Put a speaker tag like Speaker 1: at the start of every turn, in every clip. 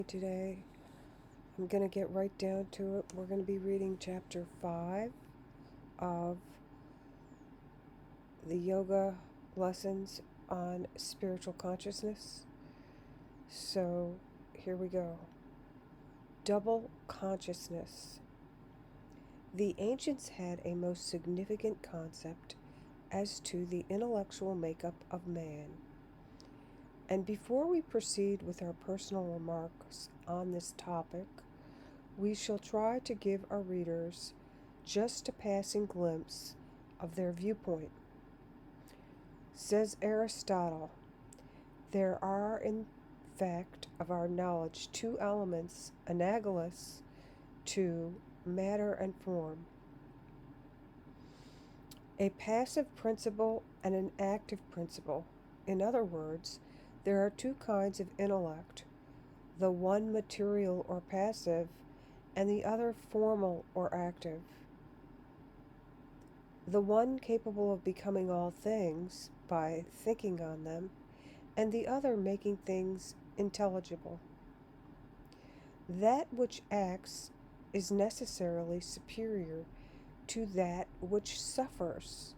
Speaker 1: Today, I'm going to get right down to it. We're going to be reading chapter 5 of the yoga lessons on spiritual consciousness. So, here we go. Double consciousness. The ancients had a most significant concept as to the intellectual makeup of man. And before we proceed with our personal remarks on this topic, we shall try to give our readers just a passing glimpse of their viewpoint. Says Aristotle, there are in fact of our knowledge two elements analogous to matter and form, a passive principle and an active principle. In other words, there are two kinds of intellect, the one material or passive, and the other formal or active. The one capable of becoming all things by thinking on them, and the other making things intelligible. That which acts is necessarily superior to that which suffers.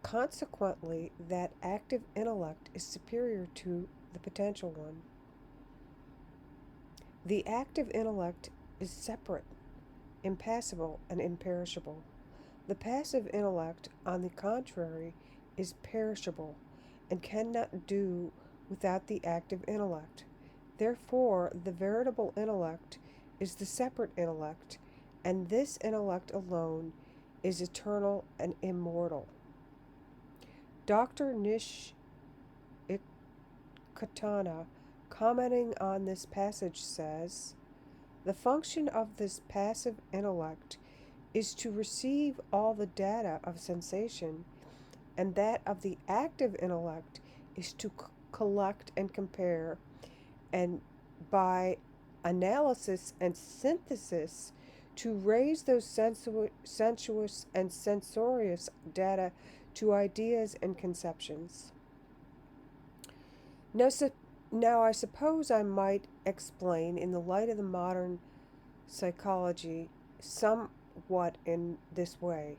Speaker 1: Consequently, that active intellect is superior to the potential one. The active intellect is separate, impassible, and imperishable. The passive intellect, on the contrary, is perishable and cannot do without the active intellect. Therefore, the veritable intellect is the separate intellect, and this intellect alone is eternal and immortal. Dr. Nish Katana, commenting on this passage, says, the function of this passive intellect is to receive all the data of sensation, and that of the active intellect is to collect and compare, and by analysis and synthesis to raise those sensuous and censorious data to ideas and conceptions. Now, I suppose I might explain, in the light of the modern psychology, somewhat in this way.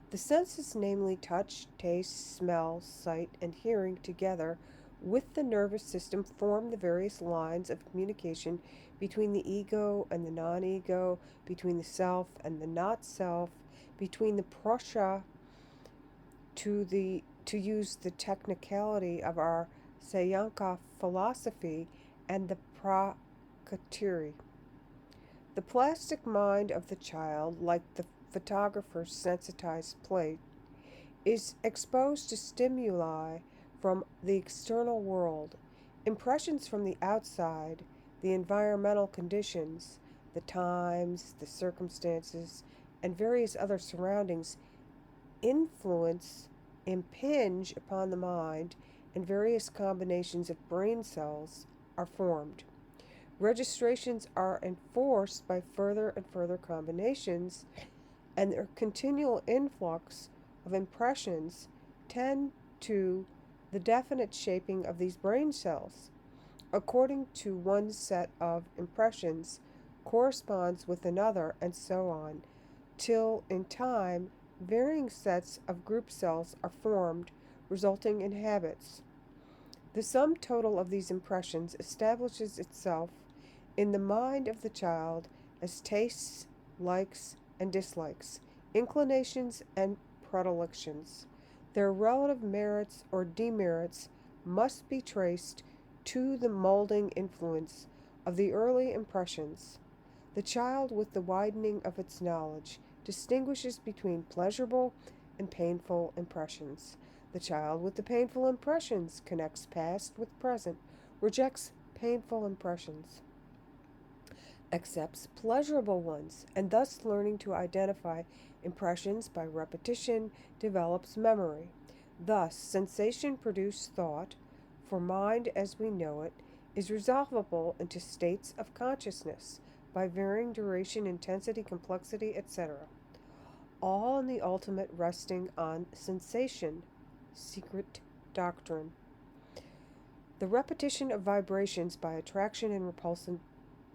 Speaker 1: The senses, namely touch, taste, smell, sight, and hearing, together with the nervous system, form the various lines of communication between the ego and the non-ego, between the self and the not-self, between the prasha, to use the technicality of our Sayanka philosophy, and the prakriti. The plastic mind of the child, like the photographer's sensitized plate, is exposed to stimuli from the external world, impressions from the outside, the environmental conditions, the times, the circumstances, and various other surroundings influence, impinge upon the mind, and various combinations of brain cells are formed. Registrations are enforced by further and further combinations, and their continual influx of impressions tend to the definite shaping of these brain cells. According to one set of impressions corresponds with another, and so on, till in time varying sets of group cells are formed, resulting in habits. The sum total of these impressions establishes itself in the mind of the child as tastes, likes, and dislikes, inclinations, and predilections. Their relative merits or demerits must be traced to the molding influence of the early impressions. The child, with the widening of its knowledge, distinguishes between pleasurable and painful impressions. The child, with the painful impressions, connects past with present, rejects painful impressions, accepts pleasurable ones, and thus learning to identify impressions by repetition develops memory. Thus, sensation produced thought, for mind as we know it, is resolvable into states of consciousness by varying duration, intensity, complexity, etc., all in the ultimate resting on sensation. Secret doctrine. The repetition of vibrations by attraction and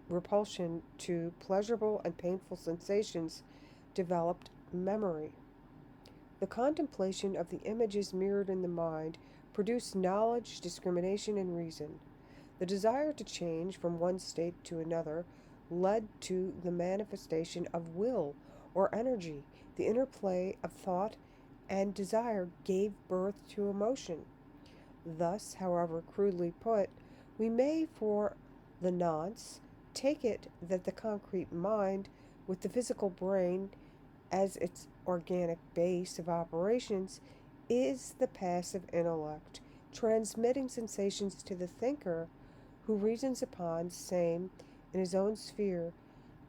Speaker 1: repulsion to pleasurable and painful sensations developed memory. The contemplation of the images mirrored in the mind produced knowledge, discrimination, and reason. The desire to change from one state to another led to the manifestation of will or energy. The interplay of thought and desire gave birth to emotion. Thus, however crudely put, we may for the nonce take it that the concrete mind, with the physical brain as its organic base of operations, is the passive intellect, transmitting sensations to the thinker who reasons upon same in his own sphere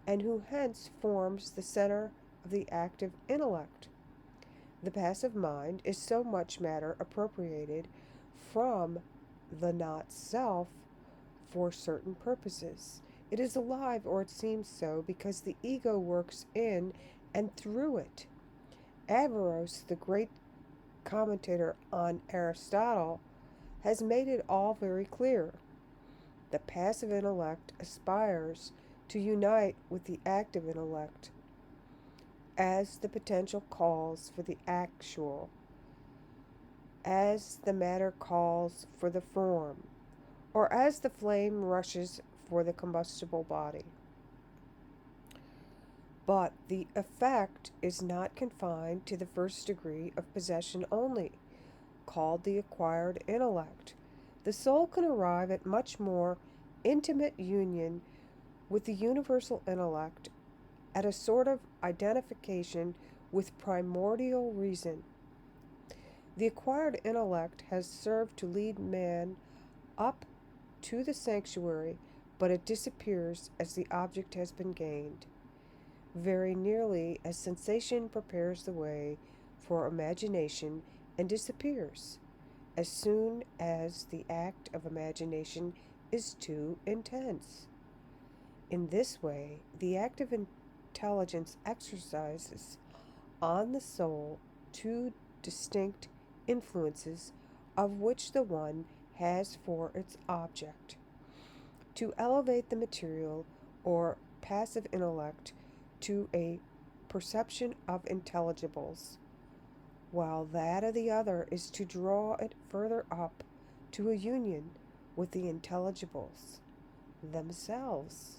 Speaker 1: and who hence forms the center of the active intellect. The passive mind is so much matter appropriated from the not self for certain purposes. It is alive, or it seems so, because the ego works in and through it. Averroes, the great commentator on Aristotle, has made it all very clear. The passive intellect aspires to unite with the active intellect as the potential calls for the actual, as the matter calls for the form, or as the flame rushes for the combustible body. But the effect is not confined to the first degree of possession only, called the acquired intellect. The soul can arrive at much more intimate union with the universal intellect, at a sort of identification with primordial reason. The acquired intellect has served to lead man up to the sanctuary, but it disappears as the object has been gained, very nearly as sensation prepares the way for imagination and disappears as soon as the act of imagination is too intense. In this way, the active intelligence exercises on the soul two distinct influences, of which the one has for its object to elevate the material or passive intellect to a perception of intelligibles, while that of the other is to draw it further up to a union with the intelligibles themselves.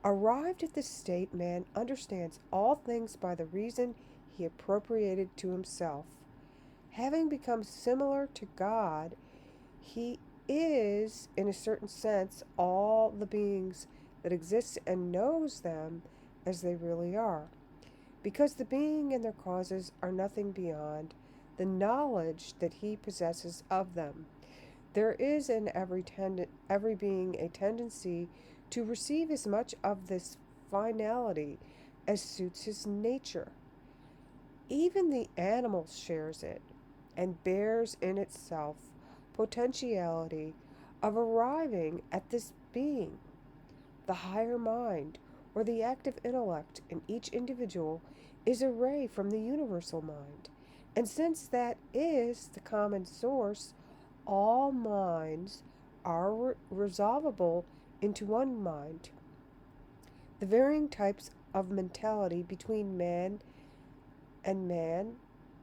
Speaker 1: Arrived at this state, man understands all things by the reason he appropriated to himself. Having become similar to God, he is, in a certain sense, all the beings that exist and knows them as they really are, because the being and their causes are nothing beyond the knowledge that he possesses of them. There is in every being a tendency to receive as much of this finality as suits his nature. Even the animal shares it and bears in itself potentiality of arriving at this being. The higher mind, or the active intellect in each individual, is a ray from the universal mind. And since that is the common source, all minds are resolvable into one mind. The varying types of mentality between man and man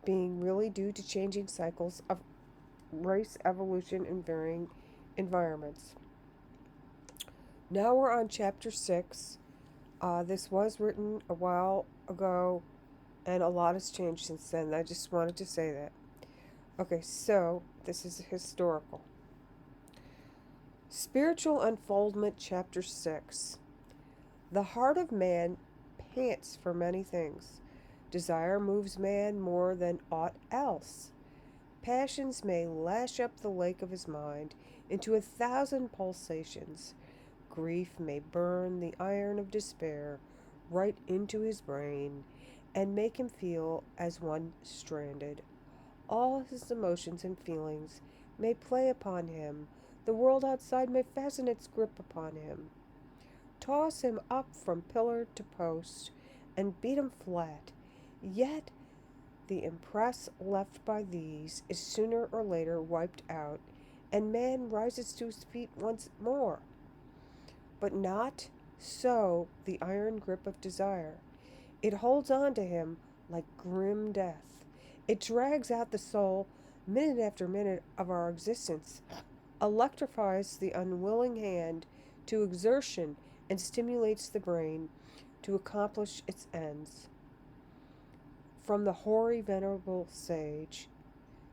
Speaker 1: being really due to changing cycles of race evolution in varying environments. Now we're on chapter 6. This was written a while ago, and a lot has changed since then. I just wanted to say that. Okay, so this is historical. Spiritual Unfoldment, Chapter 6. The heart of man pants for many things. Desire moves man more than aught else. Passions may lash up the lake of his mind into 1,000 pulsations. Grief may burn the iron of despair right into his brain and make him feel as one stranded. All his emotions and feelings may play upon him. The world outside may fasten its grip upon him, toss him up from pillar to post, and beat him flat. Yet the impress left by these is sooner or later wiped out, and man rises to his feet once more. But not so the iron grip of desire. It holds on to him like grim death. It drags out the soul minute after minute of our existence, electrifies the unwilling hand to exertion, and stimulates the brain to accomplish its ends. From the hoary, venerable sage,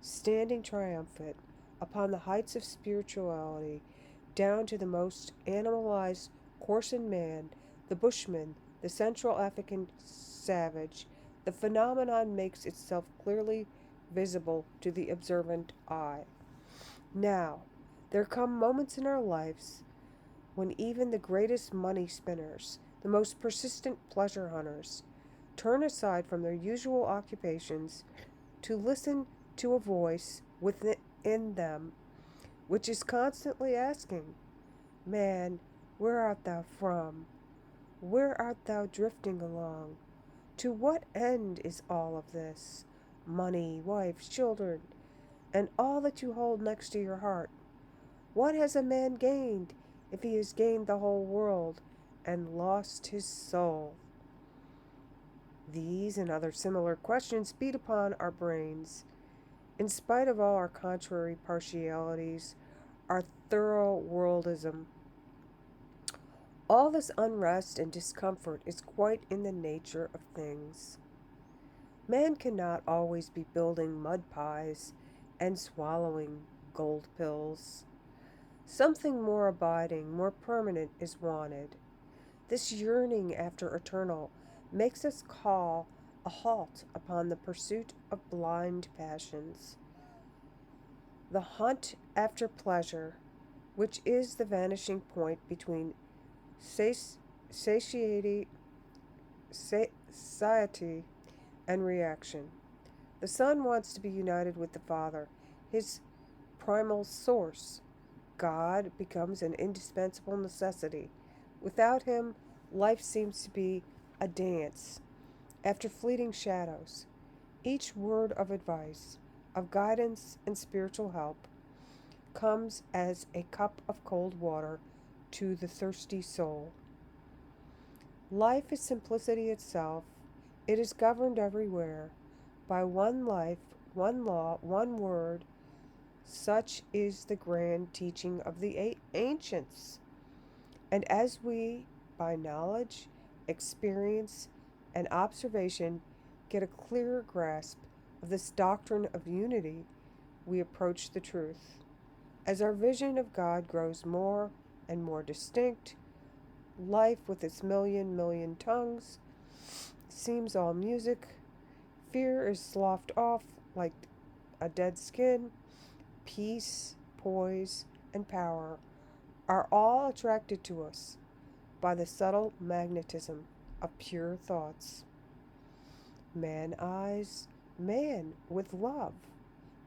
Speaker 1: standing triumphant upon the heights of spirituality, down to the most animalized, coarsened man, the bushman, the Central African savage, the phenomenon makes itself clearly visible to the observant eye. Now, there come moments in our lives when even the greatest money spinners, the most persistent pleasure hunters, turn aside from their usual occupations to listen to a voice within them which is constantly asking, Man, where art thou from? Where art thou drifting along? To what end is all of this? Money, wives, children, and all that you hold next to your heart. What has a man gained if he has gained the whole world and lost his soul? These and other similar questions beat upon our brains. In spite of all our contrary partialities, our thorough worldism, all this unrest and discomfort is quite in the nature of things. Man cannot always be building mud pies and swallowing gold pills. Something more abiding, more permanent is wanted. This yearning after eternal makes us call a halt upon the pursuit of blind passions. The hunt after pleasure, which is the vanishing point between satiety, satiety and reaction. The Son wants to be united with the Father, his primal source. God becomes an indispensable necessity. Without him, life seems to be a dance after fleeting shadows. Each word of advice, of guidance and spiritual help comes as a cup of cold water to the thirsty soul. Life is simplicity itself. It is governed everywhere by one life, one law, one word. Such is the grand teaching of the ancients. And as we, by knowledge, experience, and observation, get a clearer grasp of this doctrine of unity, we approach the truth. As our vision of God grows more and more distinct, life with its million tongues seems all music. Fear is sloughed off like a dead skin. Peace, poise, and power are all attracted to us by the subtle magnetism of pure thoughts. Man eyes man with love,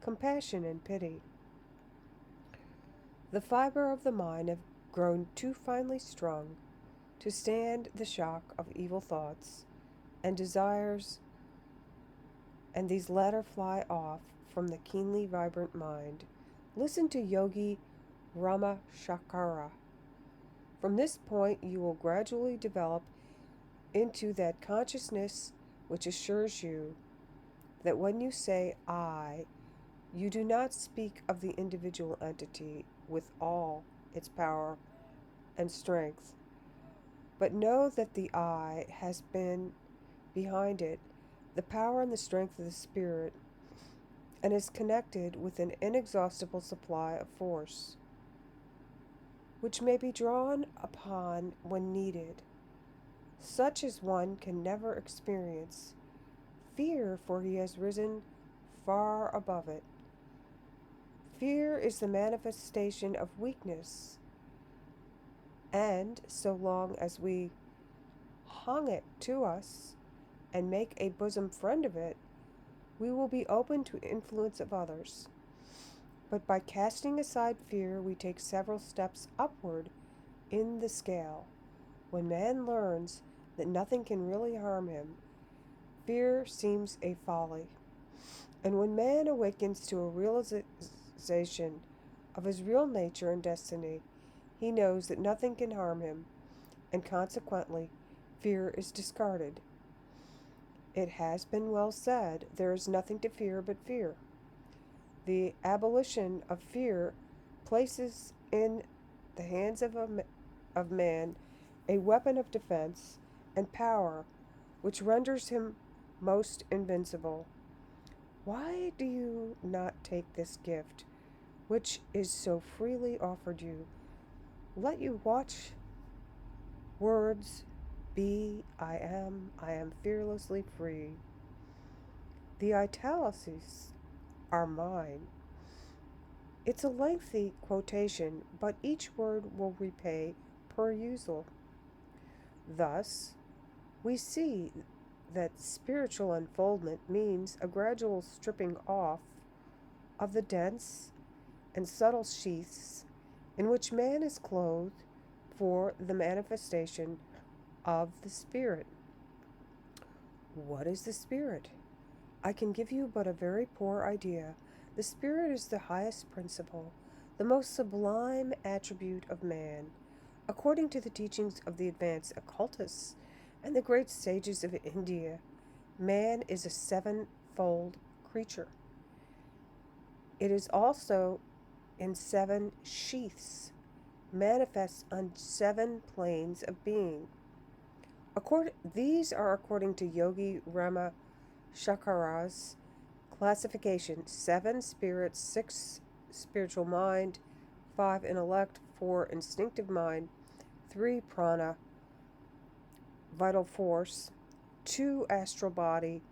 Speaker 1: compassion, and pity. The fiber of the mind have grown too finely strung to stand the shock of evil thoughts and desires, and these latter fly off from the keenly vibrant mind. Listen to Yogi Rama Shakara. From this point, you will gradually develop into that consciousness which assures you that when you say I, you do not speak of the individual entity with all its power and strength, but know that the I has been behind it the power and the strength of the Spirit and is connected with an inexhaustible supply of force, which may be drawn upon when needed. Such as one can never experience fear, for he has risen far above it. Fear is the manifestation of weakness, and so long as we hung it to us and make a bosom friend of it, we will be open to influence of others. But by casting aside fear, we take several steps upward in the scale. When man learns that nothing can really harm him, fear seems a folly. And when man awakens to a realization of his real nature and destiny, he knows that nothing can harm him, and consequently, fear is discarded. It has been well said, there is nothing to fear but fear. The abolition of fear places in the hands of man a weapon of defense and power which renders him most invincible. Why do you not take this gift, which is so freely offered you? Let you watch words be, I am fearlessly free. The italics are mine. It's a lengthy quotation, but each word will repay per usual. Thus, we see that spiritual unfoldment means a gradual stripping off of the dense and subtle sheaths in which man is clothed for the manifestation of the Spirit. What is the Spirit? I can give you but a very poor idea. The Spirit is the highest principle, the most sublime attribute of man. According to the teachings of the advanced occultists and the great sages of India, man is a sevenfold creature. It is also in seven sheaths, manifests on seven planes of being. These are according to Yogi Rama Shankara's classification: 7 spirits, 6 spiritual mind, 5 intellect, 4 instinctive mind, 3 prana, vital force, 2 astral body,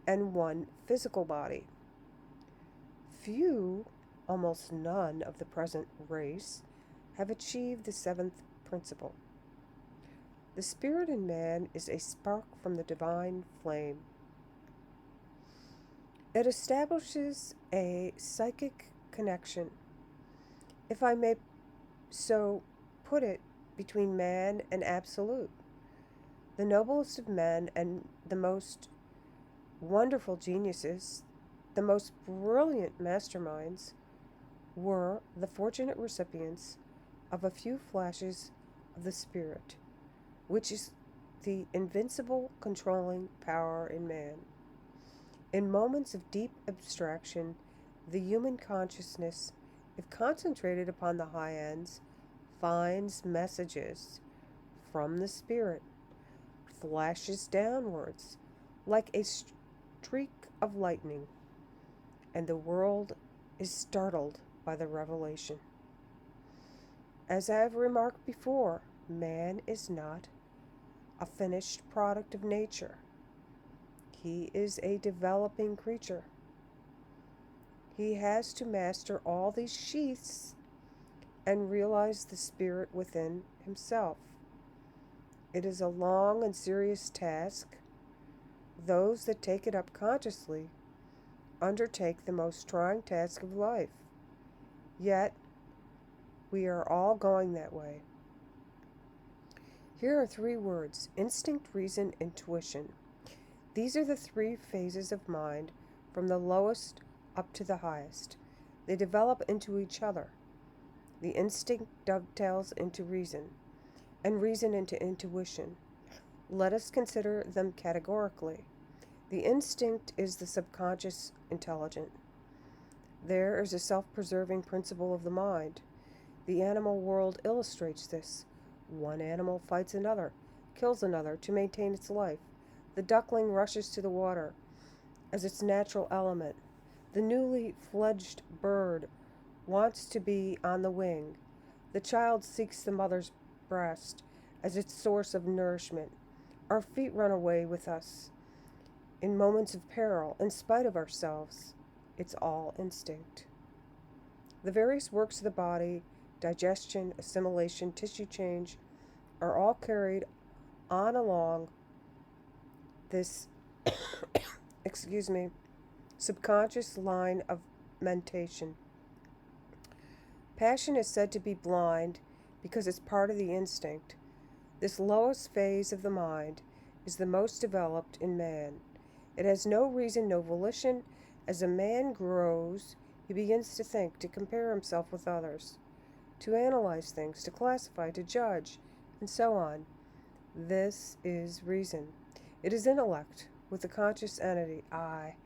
Speaker 1: and 1 physical body. Few, almost none, of the present race have achieved the 7th principle. The spirit in man is a spark from the divine flame. It establishes a psychic connection, if I may so put it, between man and absolute. The noblest of men and the most wonderful geniuses, the most brilliant masterminds, were the fortunate recipients of a few flashes of the Spirit, which is the invincible controlling power in man. In moments of deep abstraction, the human consciousness, if concentrated upon the high ends, finds messages from the Spirit, flashes downwards like a streak of lightning, and the world is startled by the revelation. As I have remarked before, man is not a finished product of nature. He is a developing creature. He has to master all these sheaths and realize the spirit within himself. It is a long and serious task. Those that take it up consciously undertake the most trying task of life. Yet, we are all going that way. Here are 3 words: instinct, reason, intuition. These are the 3 phases of mind, from the lowest up to the highest. They develop into each other. The instinct dovetails into reason, and reason into intuition. Let us consider them categorically. The instinct is the subconscious intelligence. There is a self-preserving principle of the mind. The animal world illustrates this. One animal fights another, kills another to maintain its life. The duckling rushes to the water as its natural element. The newly fledged bird wants to be on the wing. The child seeks the mother's breast as its source of nourishment. Our feet run away with us in moments of peril, in spite of ourselves. It's all instinct. The various works of the body, digestion, assimilation, tissue change, are all carried on along this subconscious line of mentation. Passion is said to be blind because it's part of the instinct. This lowest phase of the mind is the most developed in man. It has no reason, no volition. As a man grows, He begins to think, to compare himself with others, to analyze things, to classify, to judge, and so on. This is reason. It is intellect, with the conscious entity, I,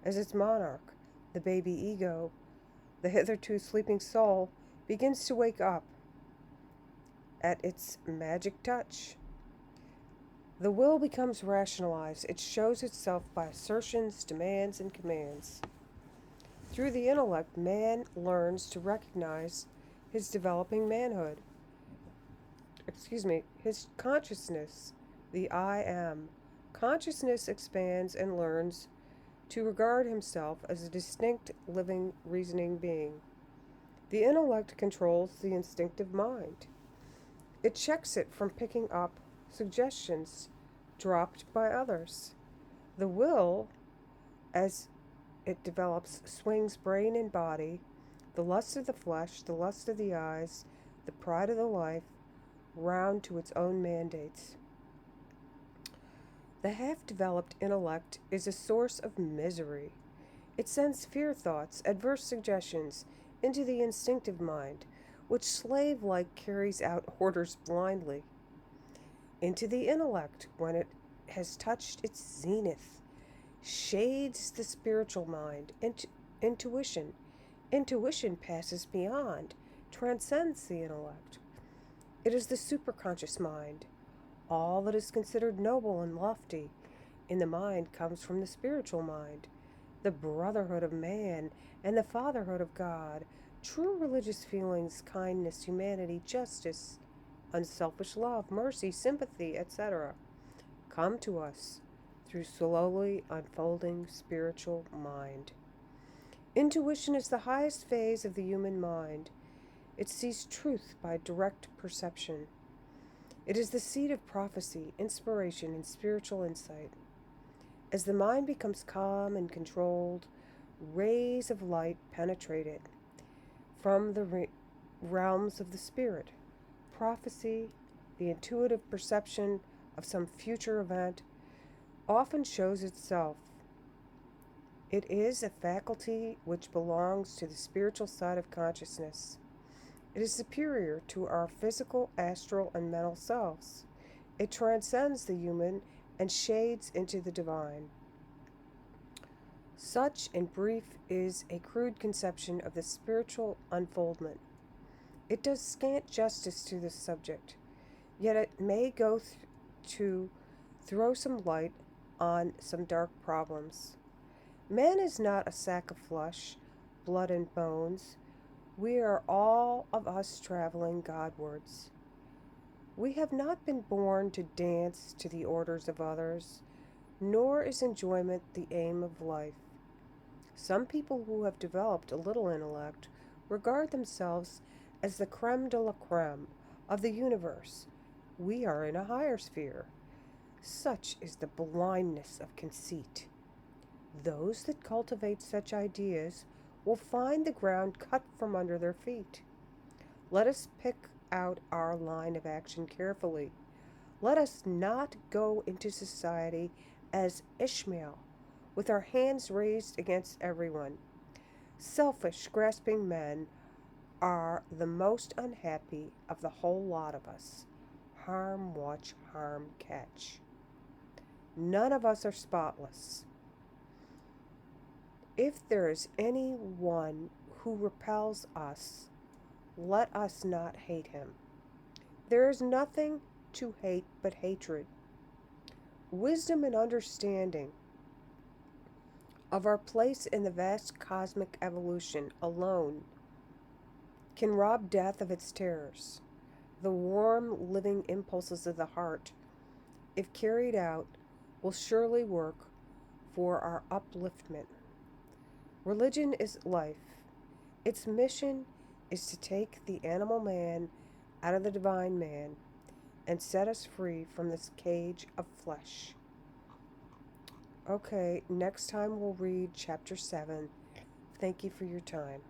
Speaker 1: as its monarch. The baby ego, the hitherto sleeping soul, begins to wake up at its magic touch. The will becomes rationalized. It shows itself by assertions, demands, and commands. Through the intellect, man learns to recognize his developing manhood. His consciousness, the I am. Consciousness expands and learns to regard himself as a distinct, living, reasoning being. The intellect controls the instinctive mind. It checks it from picking up suggestions dropped by others. The will, as it develops, swings brain and body, the lust of the flesh, the lust of the eyes, the pride of the life, round to its own mandates. The half-developed intellect is a source of misery. It sends fear thoughts, adverse suggestions, into the instinctive mind, which slave-like carries out orders blindly. Into the intellect, when it has touched its zenith, shades the spiritual mind, intuition. Intuition passes beyond, transcends the intellect. It is the superconscious mind. All that is considered noble and lofty in the mind comes from the spiritual mind. The brotherhood of man and the fatherhood of God, true religious feelings, kindness, humanity, justice, unselfish love, mercy, sympathy, etc., come to us through slowly unfolding spiritual mind. Intuition is the highest phase of the human mind. It sees truth by direct perception. It is the seat of prophecy, inspiration, and spiritual insight. As the mind becomes calm and controlled, rays of light penetrate it from the realms of the spirit. Prophecy, the intuitive perception of some future event, often shows itself. It is a faculty which belongs to the spiritual side of consciousness. It is superior to our physical, astral, and mental selves. It transcends the human and shades into the divine. Such, in brief, is a crude conception of the spiritual unfoldment. It does scant justice to this subject, yet it may go to throw some light on some dark problems. Man is not a sack of flesh, blood, and bones. We are all of us traveling Godwards. We have not been born to dance to the orders of others, nor is enjoyment the aim of life. Some people who have developed a little intellect regard themselves as the creme de la creme of the universe. We are in a higher sphere. Such is the blindness of conceit. Those that cultivate such ideas will find the ground cut from under their feet. Let us pick out our line of action carefully. Let us not go into society as Ishmael, with our hands raised against everyone. Selfish, grasping men are the most unhappy of the whole lot of us. Harm watch, harm catch. None of us are spotless. If there is any one who repels us, let us not hate him. There is nothing to hate but hatred. Wisdom and understanding of our place in the vast cosmic evolution alone can rob death of its terrors. The warm, living impulses of the heart, if carried out, will surely work for our upliftment. Religion is life. Its mission is to take the animal man out of the divine man and set us free from this cage of flesh. Okay, next time we'll read chapter 7. Thank you for your time.